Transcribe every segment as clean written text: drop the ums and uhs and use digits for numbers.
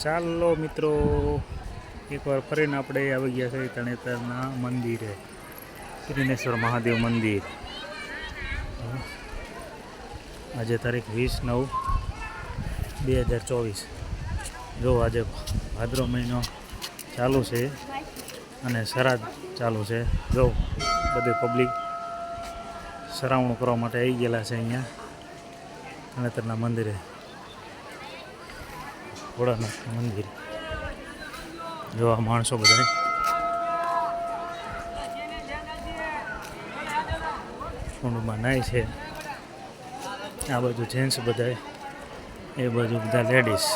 ચાલો મિત્રો, એકવાર ફરીને આપણે આવી ગયા છે તરણેતરના મંદિરે, ત્રિનેશ્વર મહાદેવ મંદિર. આજે તારીખ 20/9/2024. જો આજે ભાદરવો મહિનો ચાલુ છે અને શ્રાદ્ધ ચાલુ છે. જો બધી પબ્લિક સરાવણું કરવા માટે આવી ગયેલા છે અહીંયા તરણેતરના મંદિરે, ભોળાનાથ મંદિર. જો આ માણસો બધા કુંડમાં નાય છે. આ બાજુ જેન્ટ્સ બધા, એ બાજુ બધા લેડીઝ.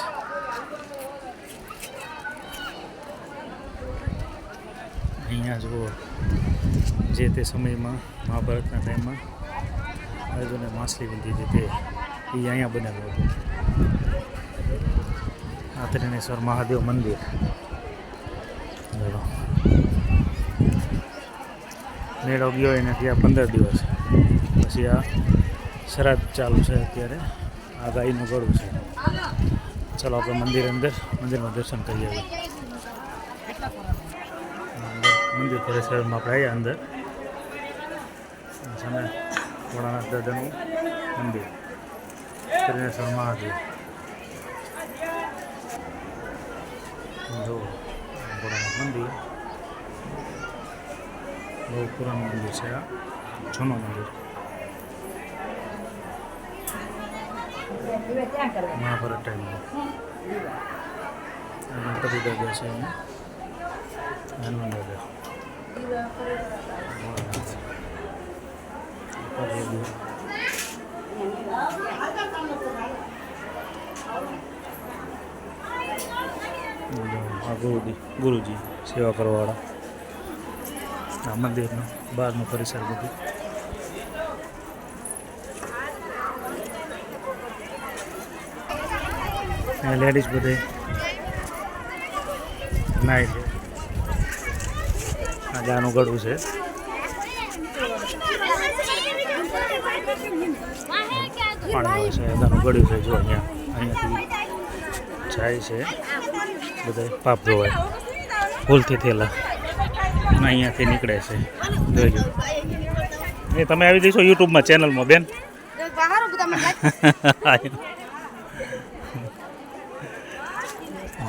અહીંયા જુઓ, જે તે સમયમાં મહાભારતના ટાઈમમાં અર્જુને માછલી વિંધી હતી તે અહીંયા બનેલું હતું. આ ત્રિનેશ્વર મહાદેવ મંદિર. મેળો ગયો એને ત્યાં 15 દિવસ પછી આ શ્રાદ્ધ ચાલુ છે. અત્યારે આ ગાયનું ગળું છે. ચાલો આપણે મંદિરમાં દર્શન કરી આવીએ. મંદિર પરિસરમાં આપણે આવ્યા અંદર. સામે ભોળાનાથ દાદાનું મંદિર, ત્રિનેશ્વર મહાદેવ. જો ભોળાનાથ મંદિર બહુ પુરાણું મંદિર છે. આ જૂનું મંદિર, મહાભારત ટાઈમનું. ગણપતિ દાદા છે અહીંયા, હનુમાન દાદા, આ ગુરુજી સેવા કરવાવાળા. આ મંદિરનું બહારનું પરિસર બધું. લેડીઝ બધે નાય છે. આજે આનું ગળું છે. પાણી છે, આનું ગળ્યું છે. જો અહીંયાથી જાય છે બધા પાપ ધોવાય, ભૂલથી થયેલા અહીંયાથી નીકળે છે. જોઈજો, એ તમે આવી જઈશો યુટ્યુબમાં ચેનલમાં બેન.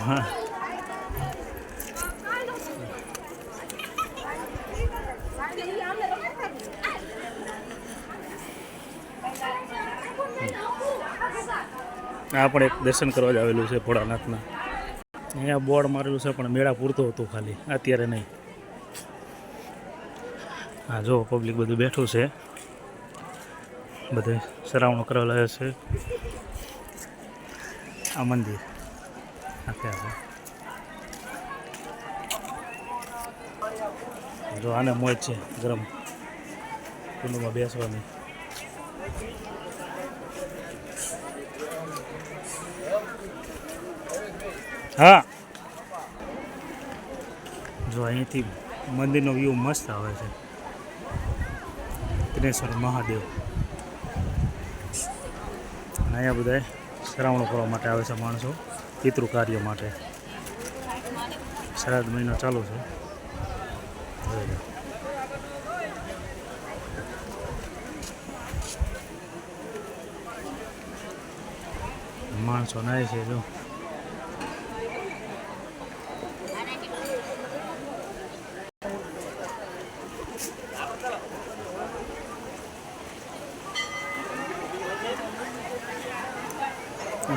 હા, આ પણ એક દર્શન કરવા જ આવેલું છે ભોળાનાથના. અહીંયા બોર્ડ મારેલું છે પણ મેળા પૂરતું હતું ખાલી, અત્યારે નહીં. હા જો પબ્લિક બધું બેઠું છે, બધે સરાવણું કરેલા છે. આ મંદિર આખે જો આને મોજ છે ગરમ કુંડમાં બેસવાની. હા, જો અહીંથી મંદિરનો વ્યૂ મસ્ત આવે છે. ત્રિનેશ્વર મહાદેવ. અને અહીંયા બધા શ્રાવણું કરવા માટે આવે છે માણસો, પિતૃ કાર્ય માટે. શ્રાદ્ધ મહિનો ચાલુ છે. માણસો નાય છે. જો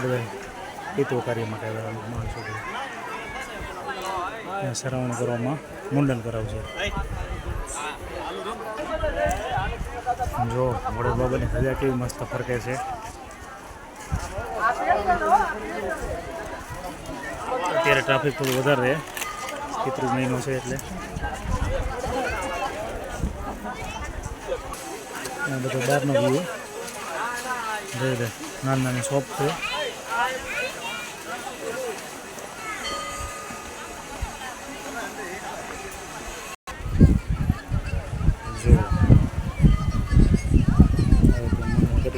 બધા પિતૃ કાર્ય માટે આવેલા માણસો સરાવણ કરવામાં મુંડન કરાવશે. જો મોડે બાબાની સજા કેવી મસ્ત ફરકે છે. અત્યારે ટ્રાફિક થોડું વધારે રહે, પિતૃ મહિનો છે એટલે. બધો બહારનો વ્યૂ. નાની નાની શોપ છે.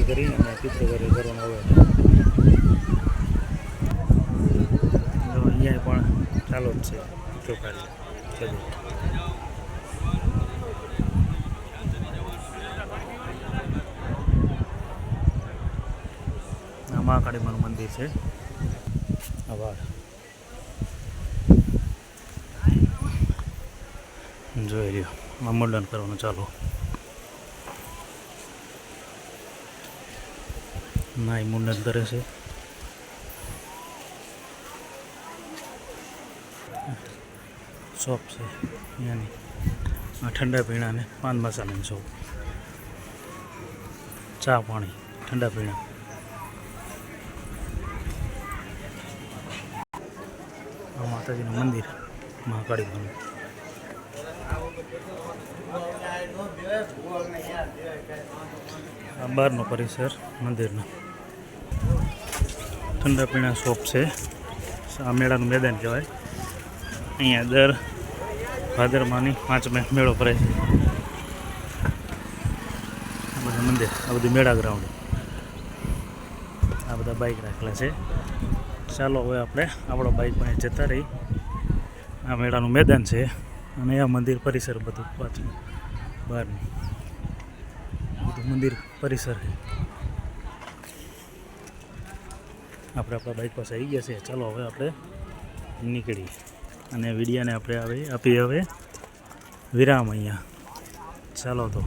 કરી અને પિતૃ કાર્ય કરવાનું આવે. ચાલુ જ છે ચોખાડી બધું. આ મહાકાળી માનું મંદિર છે. આભાર. જોઈ લ્યો આ મુંડન કરવાનું ચાલુ. નાઈ મુંડન કરે છે. શોપ છે અહીંયાની. આ ઠંડા પીણા ને પાન મસાલાની શોપ. ચા પાણી ઠંડા પીણા. આ માતાજીનું મંદિર મહાકાળી માનું. આ બહારનો પરિસર મંદિરનો. ઠંડા પીણા શોપ છે. આ મેળાનું મેદાન કહેવાય. અહીંયા દર ભાદરમાની 5મે મેળો ભરાય છે. આ બધા મંદિર, આ બધું મેળા ગ્રાઉન્ડ. આ બધા બાઇક રાખેલા છે. ચાલો હવે આપણે આપણો બાઇક પાસે જતા રહી. આ મેળાનું મેદાન છે અને આ મંદિર પરિસર બધું પાછું બહારનું બધું મંદિર પરિસર છે. આપણે આપણા બાઇક પાસે આવી ગયા છે. ચાલો હવે આપણે નીકળીએ અને વિડીયાને આપણે આપીએ હવે વિરામ અહીંયા. ચાલો તો